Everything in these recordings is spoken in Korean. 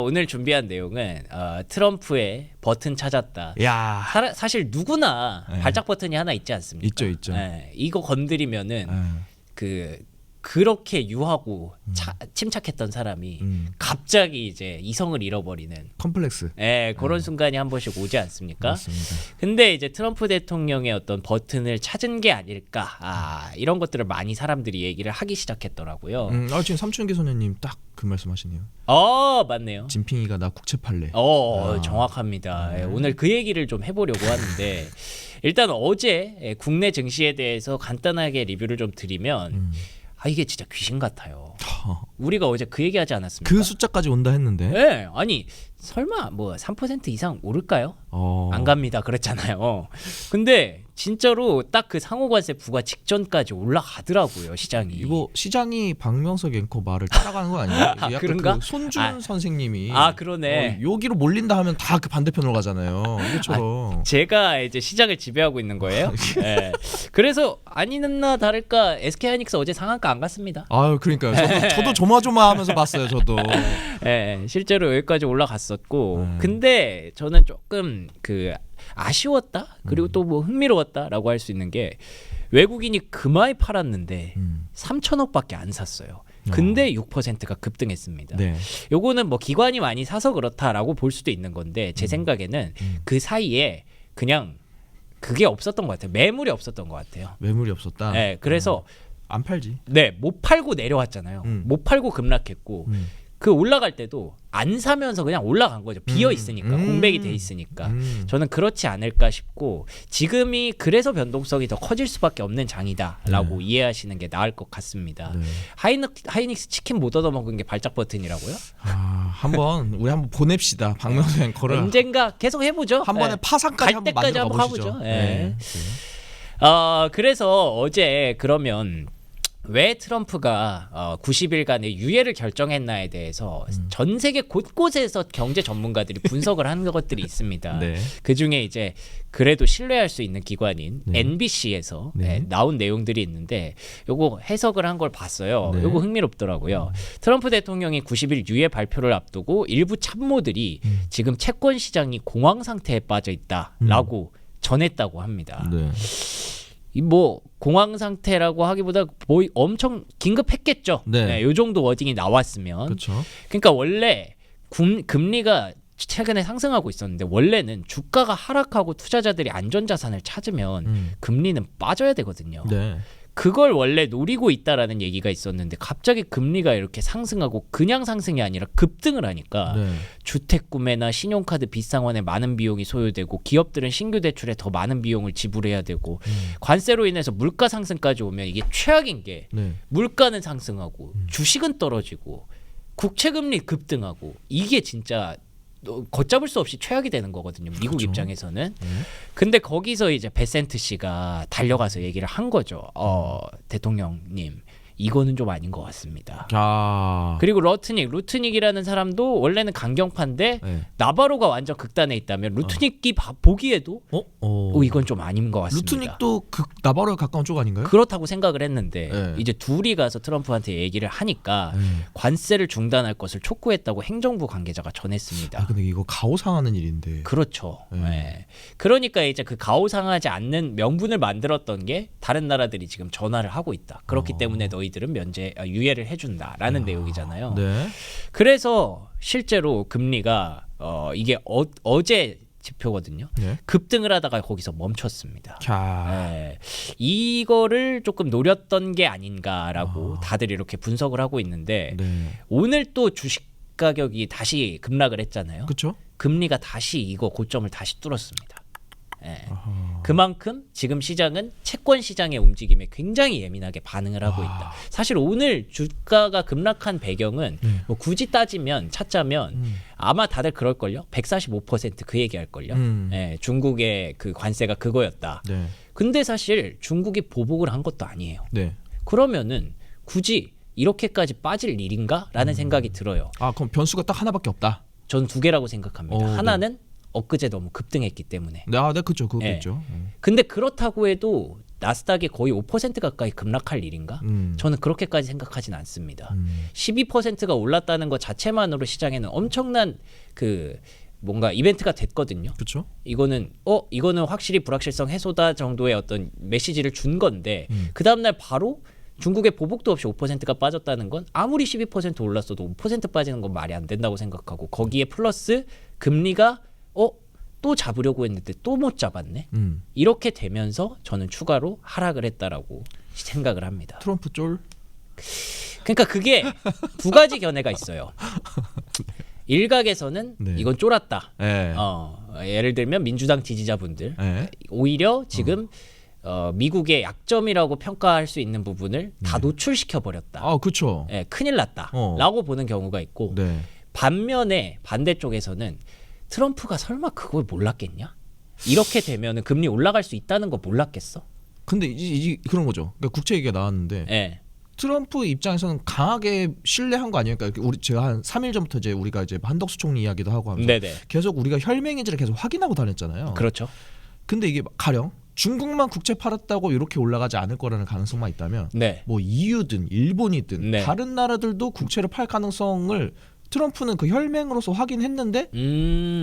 오늘 준비한 내용은 트럼프의 버튼 찾았다. 야, 사실 누구나 네. 발작 버튼이 하나 있지 않습니까? 있죠. 이거 건드리면은 그렇게 유하고 침착했던 사람이 갑자기 이제 이성을 잃어버리는 컴플렉스. 그런 순간이 한 번씩 오지 않습니까? 맞습니다. 근데 이제 트럼프 대통령의 어떤 버튼을 찾은 게 아닐까 이런 것들을 많이 사람들이 얘기를 하기 시작했더라고요. 지금 삼춘기 소녀님 딱 그 말씀하시네요. 맞네요. 진핑이가 나 국채 팔래. 정확합니다. 오늘 그 얘기를 좀 해보려고 하는데 일단 어제 국내 증시에 대해서 간단하게 리뷰를 좀 드리면 이게 진짜 귀신 같아요. 우리가 어제 그 얘기하지 않았습니까? 그 숫자까지 온다 했는데. 네, 아니 설마 뭐 3% 이상 오를까요? 안 갑니다. 그랬잖아요. 근데 진짜로 딱 그 상호관세 부과 직전까지 올라가더라고요, 시장이. 이거 시장이 박명석 앵커 말을 따라가는 거 아니에요? 약간 그런가? 그 손준 선생님이 그러네. 여기로 몰린다 하면 다 그 반대편으로 가잖아요. 이것처럼. 제가 이제 시장을 지배하고 있는 거예요. 네. 그래서 아니나 다를까 SK하이닉스 어제 상한가 안 갔습니다. 그러니까요. 저도 조마조마하면서 봤어요. 저도. 네, 실제로 여기까지 올라갔었고, 근데 저는 조금 아쉬웠다. 그리고 또 뭐 흥미로웠다라고 할 수 있는 게 외국인이 그마에 팔았는데 3천억밖에 안 샀어요. 근데 6%가 급등했습니다. 네. 요거는 뭐 기관이 많이 사서 그렇다라고 볼 수도 있는 건데 제 생각에는 그 사이에 그냥 그게 없었던 것 같아요. 매물이 없었던 것 같아요. 매물이 없었다. 네, 그래서 안 팔지. 네, 못 팔고 내려왔잖아요. 못 팔고 급락했고 그 올라갈 때도 안 사면서 그냥 올라간 거죠. 비어 있으니까 공백이 돼 있으니까 저는 그렇지 않을까 싶고 지금이 그래서 변동성이 더 커질 수밖에 없는 장이다라고 이해하시는 게 나을 것 같습니다. 네. 하이닉스 치킨 못 얻어 먹은 게 발작 버튼이라고요? 우리 한번 보냅시다. 박명수 앵커를. 언젠가 계속 해보죠. 한 번에 파산까지 갈 한번 때까지 만들어 한번 가보시죠. 가보죠. 그래서 어제 그러면 왜 트럼프가 90일간의 유예를 결정했나에 대해서 전 세계 곳곳에서 경제 전문가들이 분석을 한 것들이 있습니다. 네. 그 중에 이제 그래도 신뢰할 수 있는 기관인 NBC에서 나온 내용들이 있는데 요거 해석을 한 걸 봤어요. 요거 흥미롭더라고요. 트럼프 대통령이 90일 유예 발표를 앞두고 일부 참모들이 지금 채권 시장이 공황 상태에 빠져 있다라고 전했다고 합니다. 네. 뭐 공황 상태라고 하기보다 엄청 긴급했겠죠. 네. 요 정도 워딩이 나왔으면. 그렇죠. 그러니까 원래 금리가 최근에 상승하고 있었는데 원래는 주가가 하락하고 투자자들이 안전자산을 찾으면 금리는 빠져야 되거든요. 네. 그걸 원래 노리고 있다라는 얘기가 있었는데 갑자기 금리가 이렇게 상승하고 그냥 상승이 아니라 급등을 하니까 주택 구매나 신용카드 빗상환에 많은 비용이 소요되고 기업들은 신규 대출에 더 많은 비용을 지불해야 되고 관세로 인해서 물가 상승까지 오면 이게 최악인 게 물가는 상승하고 주식은 떨어지고 국채금리 급등하고 이게 진짜 걷잡을 수 없이 최악이 되는 거거든요. 미국 그렇죠. 입장에서는. 근데 거기서 이제 베센트 씨가 달려가서 얘기를 한 거죠. 대통령님 이거는 좀 아닌 것 같습니다. 그리고 루트닉이라는 사람도 원래는 강경파인데 나바로가 완전 극단에 있다면 루트닉이 보기에도 이건 좀 아닌 것 같습니다. 루트닉도 나바로에 가까운 쪽 아닌가요? 그렇다고 생각을 했는데 이제 둘이 가서 트럼프한테 얘기를 하니까 관세를 중단할 것을 촉구했다고 행정부 관계자가 전했습니다. 근데 이거 가오상하는 일인데. 그렇죠. 그러니까 이제 그 가오상하지 않는 명분을 만들었던 게 다른 나라들이 지금 전화를 하고 있다. 그렇기 때문에 너희들은 유예를 해준다라는 내용이잖아요. 네. 그래서 실제로 금리가 이게 어제 지표거든요. 급등을 하다가 거기서 멈췄습니다. 이거를 조금 노렸던 게 아닌가라고 다들 이렇게 분석을 하고 있는데 오늘 또 주식 가격이 다시 급락을 했잖아요. 그렇죠. 금리가 다시 이거 고점을 다시 뚫었습니다. 그만큼 지금 시장은 채권 시장의 움직임에 굉장히 예민하게 반응을 하고 있다. 사실 오늘 주가가 급락한 배경은 뭐 굳이 찾자면 아마 다들 그럴걸요. 145%그 얘기할걸요. 중국의 그 관세가 그거였다. 근데 사실 중국이 보복을 한 것도 아니에요. 그러면은 굳이 이렇게까지 빠질 일인가? 라는 생각이 들어요. 그럼 변수가 딱 하나밖에 없다. 전 두 개라고 생각합니다. 하나는 엊그제 너무 급등했기 때문에. 그렇죠. 그거 있죠. 근데 그렇다고 해도 나스닥이 거의 5% 가까이 급락할 일인가? 저는 그렇게까지 생각하진 않습니다. 12%가 올랐다는 것 자체만으로 시장에는 엄청난 그 뭔가 이벤트가 됐거든요. 그렇죠. 이거는 확실히 불확실성 해소다 정도의 어떤 메시지를 준 건데 그 다음 날 바로 중국의 보복도 없이 5%가 빠졌다는 건 아무리 12% 올랐어도 5% 빠지는 건 말이 안 된다고 생각하고 거기에 플러스 금리가 또 잡으려고 했는데 또 못 잡았네. 이렇게 되면서 저는 추가로 하락을 했다라고 생각을 합니다. 트럼프 쫄. 그러니까 그게 두 가지 견해가 있어요. 일각에서는 네. 이건 쫄았다. 네. 예를 들면 민주당 지지자분들 네. 오히려 지금 미국의 약점이라고 평가할 수 있는 부분을 다 노출시켜 버렸다. 그렇죠. 큰일 났다라고 보는 경우가 있고 네. 반면에 반대쪽에서는 트럼프가 설마 그걸 몰랐겠냐? 이렇게 되면은 금리 올라갈 수 있다는 거 몰랐겠어? 근데 이제 그런 거죠. 그러니까 국채 얘기가 나왔는데 예. 트럼프 입장에서는 강하게 신뢰한 거 아니에요? 그러니까 제가 한 3일 전부터 이제 우리가 이제 한덕수 총리 이야기도 하고 하면서 네네. 계속 우리가 혈맹인지를 계속 확인하고 다녔잖아요. 그렇죠. 근데 이게 가령 중국만 국채 팔았다고 이렇게 올라가지 않을 거라는 가능성만 있다면 네. 뭐 EU든 일본이든 네. 다른 나라들도 국채를 팔 가능성을 트럼프는 그 혈맹으로서 확인했는데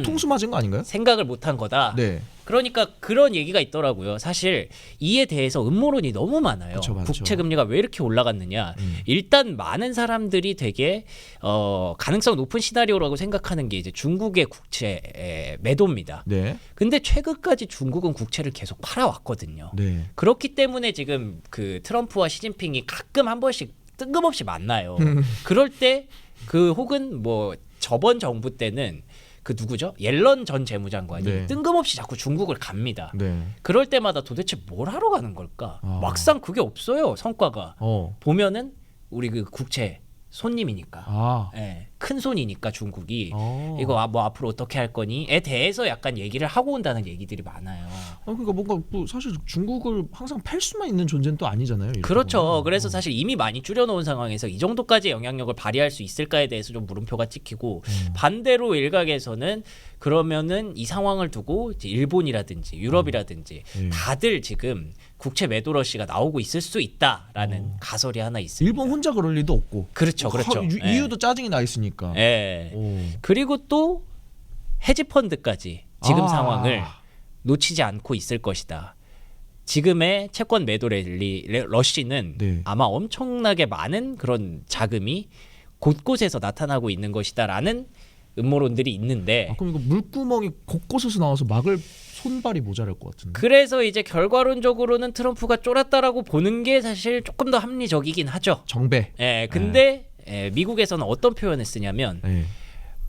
통수 맞은 거 아닌가요? 생각을 못한 거다. 네. 그러니까 그런 얘기가 있더라고요. 사실 이에 대해서 음모론이 너무 많아요. 그쵸, 많죠. 국채 금리가 왜 이렇게 올라갔느냐. 일단 많은 사람들이 되게 가능성 높은 시나리오라고 생각하는 게 이제 중국의 국채 매도입니다. 네. 근데 최근까지 중국은 국채를 계속 팔아왔거든요. 네. 그렇기 때문에 지금 그 트럼프와 시진핑이 가끔 한 번씩 뜬금없이 만나요. 그럴 때 그 혹은 뭐 저번 정부 때는 그 누구죠? 옐런 전 재무장관이 네. 뜬금없이 자꾸 중국을 갑니다. 네. 그럴 때마다 도대체 뭘 하러 가는 걸까? 막상 그게 없어요. 성과가. 보면은 우리 그 국채 손님이니까. 예, 큰 손이니까 중국이 이거 뭐 앞으로 어떻게 할 거니에 대해서 약간 얘기를 하고 온다는 얘기들이 많아요. 그러니까 뭔가 뭐 사실 중국을 항상 팔 수만 있는 존재는 또 아니잖아요. 그렇죠. 보면. 그래서 사실 이미 많이 줄여놓은 상황에서 이 정도까지 영향력을 발휘할 수 있을까에 대해서 좀 물음표가 찍히고 반대로 일각에서는 그러면은 이 상황을 두고 이제 일본이라든지 유럽이라든지 다들 지금 국채 매도 러시가 나오고 있을 수 있다라는 가설이 하나 있습니다. 일본 혼자 그럴 리도 없고. 그렇죠. 이유도 짜증이 나 있으니까. 그리고 또 헤지펀드까지 지금 상황을 놓치지 않고 있을 것이다. 지금의 채권 매도 러시는 네. 아마 엄청나게 많은 그런 자금이 곳곳에서 나타나고 있는 것이다라는 음모론들이 있는데 그럼 이거 물구멍이 곳곳에서 나와서 막을 손발이 모자랄 것 같은데. 그래서 이제 결과론적으로는 트럼프가 쫄았다라고 보는 게 사실 조금 더 합리적이긴 하죠. 정배. 근데 미국에서는 어떤 표현을 쓰냐면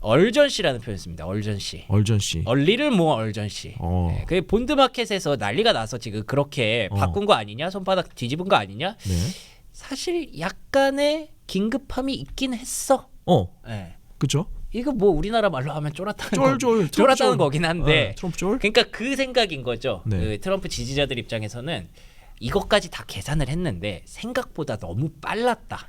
얼전시라는 표현을 씁니다. 얼전시. 얼리를 모아 얼전시. 그 본드 마켓에서 난리가 나서 지금 그렇게 바꾼 거 아니냐, 손바닥 뒤집은 거 아니냐. 네. 사실 약간의 긴급함이 있긴 했어. 그렇죠. 이거 뭐 우리나라 말로 하면 쫄았다는 쫄았다는 거긴 한데. 트럼프 쫄. 그러니까 그 생각인 거죠. 네. 그 트럼프 지지자들 입장에서는 이것까지 다 계산을 했는데 생각보다 너무 빨랐다.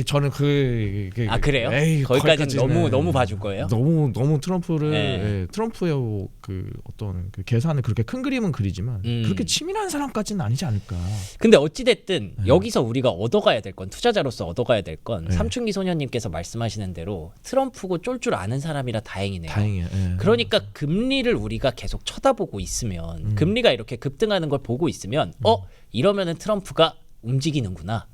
저는 그래요? 거기까지는 너무 봐줄 거예요? 너무 트럼프를 트럼프의 그 어떤 그 계산을 그렇게 큰 그림은 그리지만 그렇게 치밀한 사람까지는 아니지 않을까. 근데 어찌 됐든 여기서 우리가 얻어가야 될 건, 투자자로서 얻어가야 될 건 삼춘기 소년님께서 말씀하시는 대로 트럼프고 쫄 줄 아는 사람이라 다행이네요. 그러니까 금리를 우리가 계속 쳐다보고 있으면 금리가 이렇게 급등하는 걸 보고 있으면 이러면은 트럼프가 움직이는구나.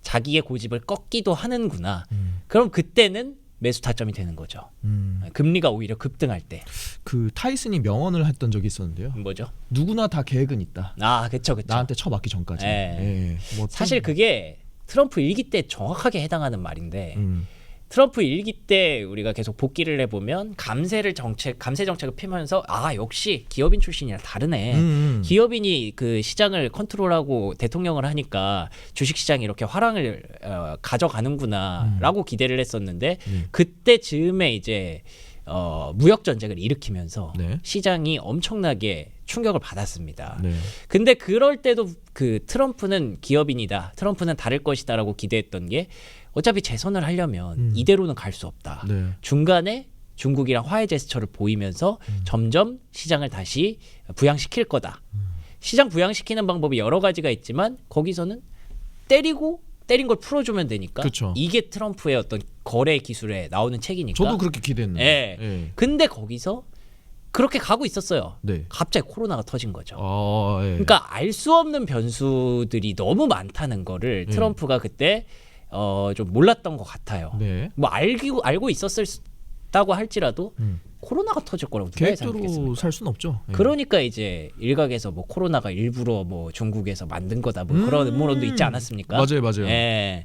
자기의 고집을 꺾기도 하는구나. 그럼 그때는 매수 타점이 되는 거죠. 금리가 오히려 급등할 때. 그 타이슨이 명언을 했던 적이 있었는데요. 뭐죠? 누구나 다 계획은 있다. 그쵸. 나한테 쳐맞기 전까지. 뭐 사실 그게 트럼프 일기 때 정확하게 해당하는 말인데 트럼프 일기 때 우리가 계속 복기를 해보면 감세 정책을 피면서 역시 기업인 출신이라 다르네. 기업인이 그 시장을 컨트롤하고 대통령을 하니까 주식시장이 이렇게 화랑을 가져가는구나라고 기대를 했었는데 그때 즈음에 이제 무역 전쟁을 일으키면서 시장이 엄청나게 충격을 받았습니다. 근데 그럴 때도 그 트럼프는 기업인이다, 트럼프는 다를 것이다라고 기대했던 게 어차피 재선을 하려면 이대로는 갈 수 없다. 중간에 중국이랑 화해 제스처를 보이면서 점점 시장을 다시 부양시킬 거다. 시장 부양시키는 방법이 여러 가지가 있지만 거기서는 때린 걸 풀어주면 되니까 그쵸. 이게 트럼프의 어떤 거래 기술에 나오는 책이니까. 저도 그렇게 기대했는데. 예. 예. 근데 거기서 그렇게 가고 있었어요. 네. 갑자기 코로나가 터진 거죠. 예. 그러니까 알 수 없는 변수들이 너무 많다는 거를 트럼프가 그때 좀 몰랐던 것 같아요. 네. 뭐 알고 있었다고 할지라도 코로나가 터질 거라고 누가 계획대로 예상했겠습니까? 살 수는 없죠. 예. 그러니까 이제 일각에서 뭐 코로나가 일부러 뭐 중국에서 만든 거다 뭐 그런 음모론도 있지 않았습니까? 맞아요. 예.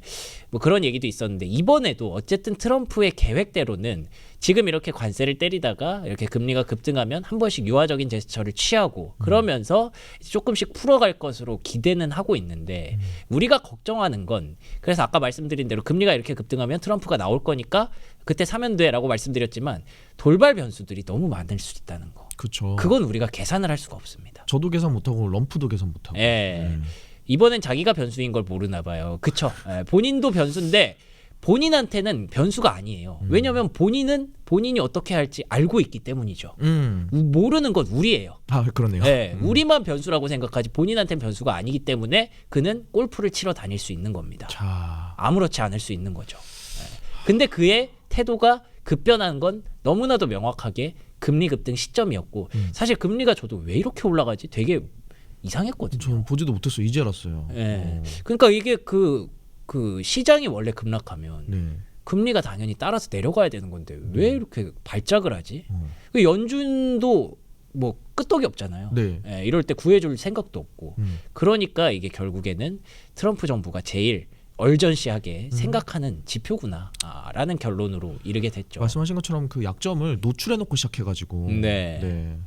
뭐 그런 얘기도 있었는데 이번에도 어쨌든 트럼프의 계획대로는 지금 이렇게 관세를 때리다가 이렇게 금리가 급등하면 한 번씩 유화적인 제스처를 취하고 그러면서 조금씩 풀어갈 것으로 기대는 하고 있는데 우리가 걱정하는 건 그래서 아까 말씀드린 대로 금리가 이렇게 급등하면 트럼프가 나올 거니까 그때 사면 돼라고 말씀드렸지만 돌발 변수들이 너무 많을 수 있다는 거. 그렇죠. 그건 우리가 계산을 할 수가 없습니다. 저도 계산 못하고 럼프도 계산 못하고. 예. 이번엔 자기가 변수인 걸 모르나 봐요. 그쵸? 예. 본인도 변수인데 본인한테는 변수가 아니에요. 왜냐하면 본인이 어떻게 할지 알고 있기 때문이죠. 모르는 건 우리예요. 아 그러네요. 예. 우리만 변수라고 생각하지 본인한테는 변수가 아니기 때문에 그는 골프를 치러 다닐 수 있는 겁니다. 자. 아무렇지 않을 수 있는 거죠. 예. 근데 그의 태도가 급변한 건 너무나도 명확하게 금리 급등 시점이었고 사실 금리가 저도 왜 이렇게 올라가지 되게 이상했거든요. 저는 보지도 못했어요. 이제 알았어요. 예. 그러니까 이게 그 시장이 원래 급락하면 네. 금리가 당연히 따라서 내려가야 되는 건데 왜 이렇게 발작을 하지? 그 연준도 뭐 끄떡이 없잖아요. 네. 예, 이럴 때 구해줄 생각도 없고 그러니까 이게 결국에는 트럼프 정부가 제일 얼전시하게 생각하는 지표구나라는 결론으로 이르게 됐죠. 말씀하신 것처럼 그 약점을 노출해놓고 시작해가지고. 네. 네.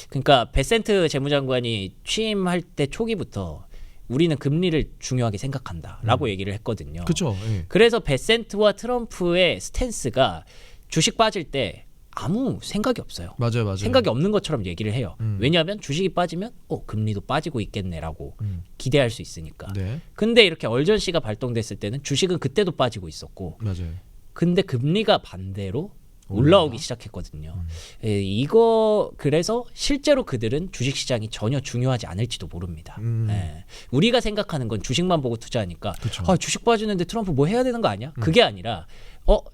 그러니까 베센트 재무장관이 취임할 때 초기부터 우리는 금리를 중요하게 생각한다라고 얘기를 했거든요. 그렇죠. 예. 그래서 베센트와 트럼프의 스탠스가 주식 빠질 때 아무 생각이 없어요. 맞아요. 생각이 없는 것처럼 얘기를 해요. 왜냐하면 주식이 빠지면 금리도 빠지고 있겠네라고 기대할 수 있으니까. 네. 근데 이렇게 얼전시가 발동됐을 때는 주식은 그때도 빠지고 있었고 맞아요. 근데 금리가 반대로 올라오기 시작했거든요. 예, 이거 그래서 실제로 그들은 주식시장이 전혀 중요하지 않을지도 모릅니다. 예, 우리가 생각하는 건 주식만 보고 투자하니까 주식 빠지는데 트럼프 뭐 해야 되는 거 아니야? 그게 아니라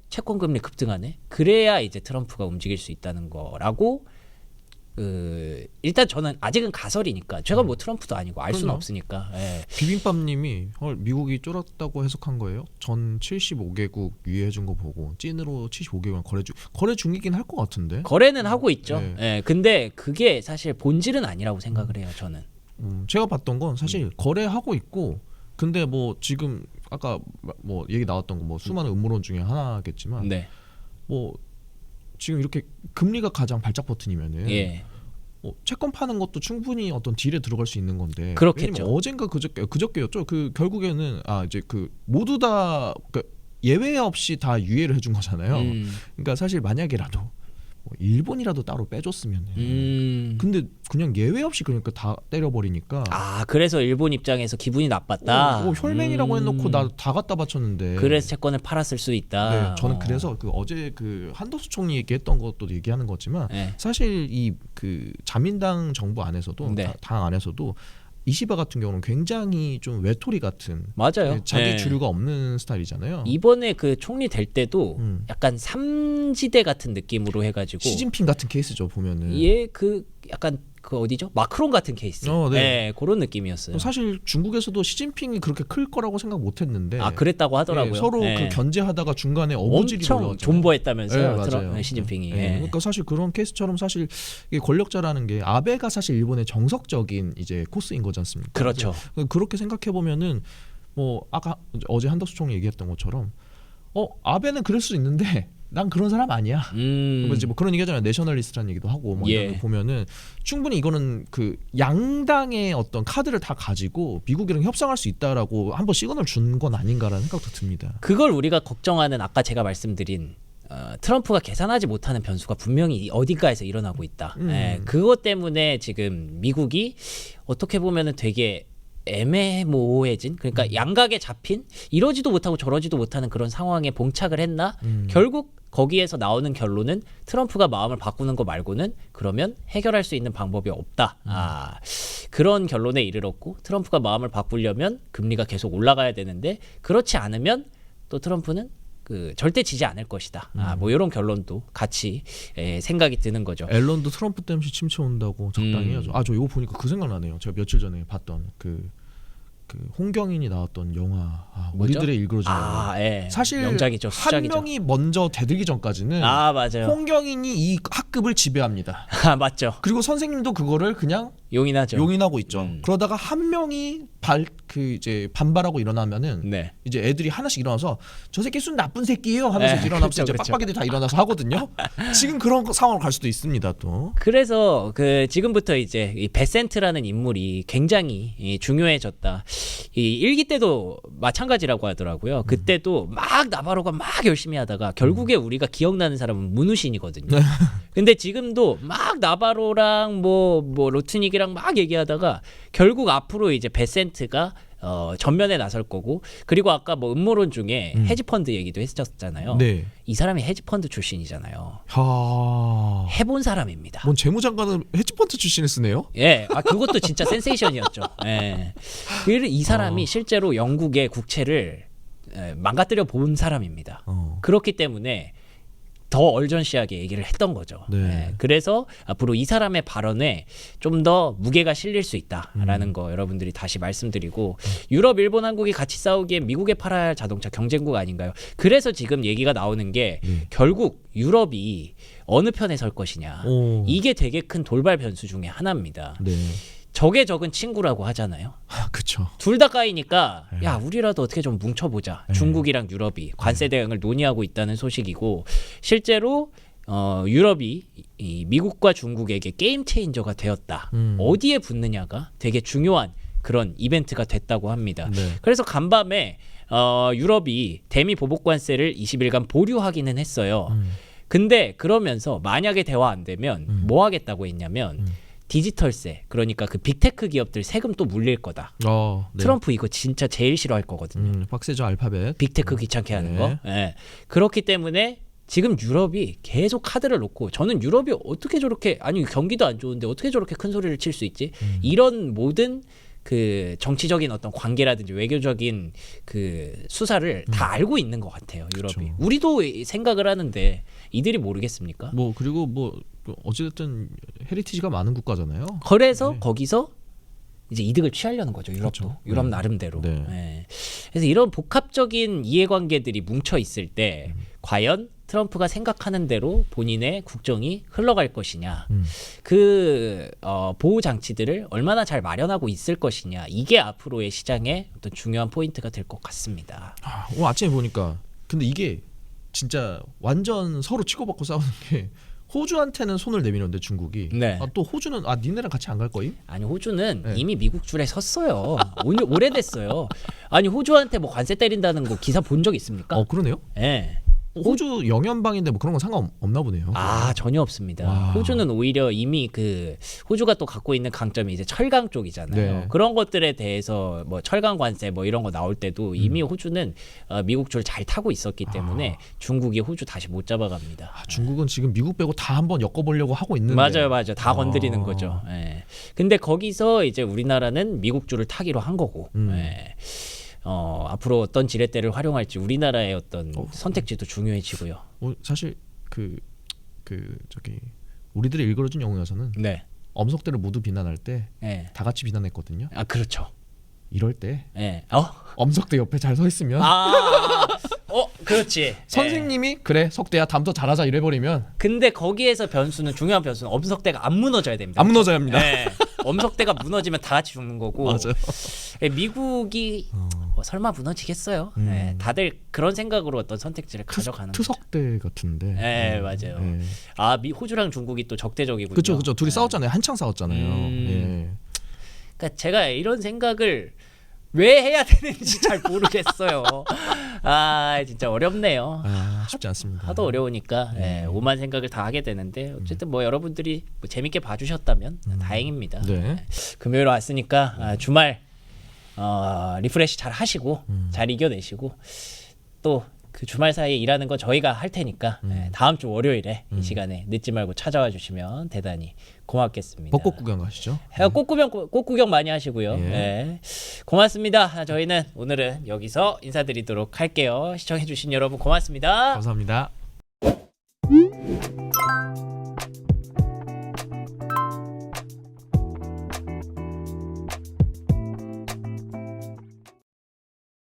채권 금리 급등하네. 그래야 이제 트럼프가 움직일 수 있다는 거라고. 일단 저는 아직은 가설이니까 제가 뭐 트럼프도 아니고 알 수는 없으니까. 예. 비빔밥님이 미국이 쫄았다고 해석한 거예요? 전 75개국 유예해준 거 보고 찐으로 75개국은 거래 중이긴 할 것 같은데. 거래는 하고 있죠. 네. 예, 근데 그게 사실 본질은 아니라고 생각을 해요. 저는. 제가 봤던 건 사실 거래하고 있고 근데 뭐 지금 아까 뭐 얘기 나왔던 거 뭐 수많은 음모론 중에 하나겠지만 네. 뭐 지금 이렇게 금리가 가장 발작 버튼이면은 예. 채권 파는 것도 충분히 어떤 딜에 들어갈 수 있는 건데 그렇겠죠. 왜냐면 어젠가 그저께였죠. 그 결국에는 이제 그 모두 다 예외 없이 다 유예를 해준 거잖아요. 그러니까 사실 만약에라도 일본이라도 따로 빼줬으면 근데 그냥 예외 없이 그러니까 다 때려버리니까 그래서 일본 입장에서 기분이 나빴다. 혈맹이라고 해놓고 나 다 갖다 바쳤는데 그래서 채권을 팔았을 수 있다. 네, 저는 그래서 어제 한덕수 총리 얘기했던 것도 얘기하는 거지만 네. 사실 이 자민당 정부 안에서도 네. 당 안에서도 이시바 같은 경우는 굉장히 좀 외톨이 같은 맞아요. 자기 네. 주류가 없는 스타일이잖아요. 이번에 그 총리 될 때도 약간 삼지대 같은 느낌으로 해가지고 시진핑 같은 케이스죠 보면은. 약간 그 어디죠? 마크롱 같은 케이스. 네. 네, 그런 느낌이었어요. 사실 중국에서도 시진핑이 그렇게 클 거라고 생각 못했는데. 그랬다고 하더라고요. 네, 서로 그 견제하다가 중간에 어부질이 엄청 올라왔잖아요. 존버했다면서요. 네, 맞아요. 시진핑이. 네. 그러니까 사실 그런 케이스처럼 사실 이게 권력자라는 게 아베가 사실 일본의 정석적인 이제 코스인 거지 않습니까? 그렇죠. 그렇게 생각해 보면은 뭐 아까 어제 한덕수 총리 얘기했던 것처럼 아베는 그럴 수 있는데 난 그런 사람 아니야. 이제 뭐 그런 얘기하잖아요. 내셔널리스트라는 얘기도 하고 뭐 이런 거 보면은 충분히 이거는 그 양당의 어떤 카드를 다 가지고 미국이랑 협상할 수 있다라고 한번 시그널 준 건 아닌가라는 생각도 듭니다. 그걸 우리가 걱정하는 아까 제가 말씀드린 트럼프가 계산하지 못하는 변수가 분명히 어딘가에서 일어나고 있다. 그것 때문에 지금 미국이 어떻게 보면은 되게 애매모호해진 그러니까 양각에 잡힌 이러지도 못하고 저러지도 못하는 그런 상황에 봉착을 했나 결국 거기에서 나오는 결론은 트럼프가 마음을 바꾸는 거 말고는 그러면 해결할 수 있는 방법이 없다. 그런 결론에 이르렀고 트럼프가 마음을 바꾸려면 금리가 계속 올라가야 되는데 그렇지 않으면 또 트럼프는 절대 지지 않을 것이다. 뭐 이런 결론도 같이 생각이 드는 거죠. 앨런도 트럼프 때문에 침체 온다고 적당히 해야죠. 저 이거 보니까 그 생각나네요. 제가 며칠 전에 봤던 그 홍경인이 나왔던 영화 우리들의 일그러진 영화. 사실 명작이죠. 한 명이 먼저 대들기 전까지는 맞아요. 홍경인이 이 학급을 지배합니다. 맞죠. 그리고 선생님도 그거를 그냥 용인하고 있죠. 그러다가 한 명이 이제 반발하고 일어나면은 이제 애들이 하나씩 일어나서 저 새끼 순 나쁜 새끼예요 하면서 일어나서 이제 빡빡이들 다 일어나서 하거든요. 지금 그런 상황으로 갈 수도 있습니다. 또 그래서 지금부터 이제 이 베센트라는 인물이 굉장히 중요해졌다. 이 일기 때도 마찬가지라고 하더라고요. 그때도 막 나바로가 막 열심히 하다가 결국에 우리가 기억나는 사람은 문우신이거든요. 근데 지금도 막 나바로랑 뭐 로트닉이랑 막 얘기하다가 결국 앞으로 이제 베센트가 전면에 나설 거고 그리고 아까 뭐 음모론 중에 헤지펀드 얘기도 했었잖아요. 이 사람이 헤지펀드 출신이잖아요. 해본 사람입니다. 뭔 재무장관은 헤지펀드 출신을 쓰네요? 그것도 진짜 센세이션이었죠. 이 사람이 실제로 영국의 국채를 망가뜨려 본 사람입니다. 그렇기 때문에 더 얼전시하게 얘기를 했던 거죠. 그래서 앞으로 이 사람의 발언에 좀 더 무게가 실릴 수 있다라는 거 여러분들이 다시 말씀드리고 유럽, 일본, 한국이 같이 싸우기엔 미국에 팔아야 할 자동차 경쟁국 아닌가요? 그래서 지금 얘기가 나오는 게 결국 유럽이 어느 편에 설 것이냐. 이게 되게 큰 돌발 변수 중에 하나입니다. 적의 적은 친구라고 하잖아요. 그렇죠. 둘 다 까이니까 야 우리라도 어떻게 좀 뭉쳐보자. 중국이랑 유럽이 관세 대응을 논의하고 있다는 소식이고 실제로 유럽이 이 미국과 중국에게 게임 체인저가 되었다. 어디에 붙느냐가 되게 중요한 그런 이벤트가 됐다고 합니다. 그래서 간밤에 유럽이 대미 보복 관세를 20일간 보류하기는 했어요. 근데 그러면서 만약에 대화 안 되면 뭐 하겠다고 했냐면 디지털세, 그러니까 그 빅테크 기업들 세금 또 물릴 거다. 트럼프 이거 진짜 제일 싫어할 거거든요. 빡세죠, 알파벳. 빅테크 귀찮게 하는 거. 그렇기 때문에 지금 유럽이 계속 카드를 놓고 저는 유럽이 어떻게 저렇게 경기도 안 좋은데 어떻게 저렇게 큰 소리를 칠 수 있지? 이런 모든 그 정치적인 어떤 관계라든지 외교적인 그 수사를 다 알고 있는 것 같아요, 유럽이. 그쵸. 우리도 생각을 하는데 이들이 모르겠습니까? 그리고 어찌됐든 헤리티지가 많은 국가잖아요. 그래서 거기서 이제 이득을 취하려는 거죠, 유럽도. 유럽 나름대로. 그래서 이런 복합적인 이해관계들이 뭉쳐 있을 때 과연 트럼프가 생각하는 대로 본인의 국정이 흘러갈 것이냐, 보호 장치들을 얼마나 잘 마련하고 있을 것이냐, 이게 앞으로의 시장의 어떤 중요한 포인트가 될 것 같습니다. 오늘 아침에 보니까 근데 이게 진짜 완전 서로 치고받고 싸우는 게 호주한테는 손을 내미는데 중국이 또 호주는 니네랑 같이 안 갈 거임? 아니 호주는 이미 미국 줄에 섰어요. 오래됐어요. 아니 호주한테 뭐 관세 때린다는 거 기사 본 적 있습니까? 그러네요. 호주 영연방인데 뭐 그런 건 상관없나 보네요. 전혀 없습니다. 호주는 오히려 이미 호주가 또 갖고 있는 강점이 이제 철강 쪽이잖아요. 그런 것들에 대해서 뭐 철강 관세 뭐 이런 거 나올 때도 이미 호주는 미국 줄 잘 타고 있었기 때문에 중국이 호주 다시 못 잡아갑니다. 중국은 지금 미국 빼고 다 한번 엮어보려고 하고 있는데. 맞아요. 다 건드리는 거죠. 근데 거기서 이제 우리나라는 미국 줄을 타기로 한 거고. 앞으로 어떤 지렛대를 활용할지 우리나라의 어떤 선택지도 중요해지고요. 사실 우리들의 일그러진 영웅에서는 엄석대를 모두 비난할 때 다 같이 비난했거든요. 그렇죠. 이럴 때 엄석대 옆에 잘 서 있으면 그렇지. 선생님이 그래 석대야 다음부터 잘하자 이래버리면. 근데 거기에서 중요한 변수는 엄석대가 안 무너져야 됩니다. 안 무너져야 합니다. 엄석대가 무너지면 다 같이 죽는 거고. 맞아요. 미국이 설마 무너지겠어요? 다들 그런 생각으로 어떤 선택지를 가져가는 투석대 같은데. 맞아요. 호주랑 중국이 또 적대적이군요. 그렇죠. 둘이 싸웠잖아요. 한창 싸웠잖아요. 그러니까 제가 이런 생각을 왜 해야 되는지 잘 모르겠어요. 진짜 어렵네요. 쉽지 않습니다. 하도 어려우니까 오만 생각을 다 하게 되는데 어쨌든 뭐 여러분들이 재밌게 봐주셨다면 다행입니다. 금요일 왔으니까 주말 리프레시 잘 하시고 잘 이겨내시고 또 그 주말 사이에 일하는 거 저희가 할 테니까 다음 주 월요일에 이 시간에 늦지 말고 찾아와 주시면 대단히 고맙겠습니다. 벚꽃 구경 가시죠. 꽃 구경 많이 하시고요. 예. 네. 고맙습니다. 저희는 오늘은 여기서 인사드리도록 할게요. 시청해주신 여러분 고맙습니다. 감사합니다.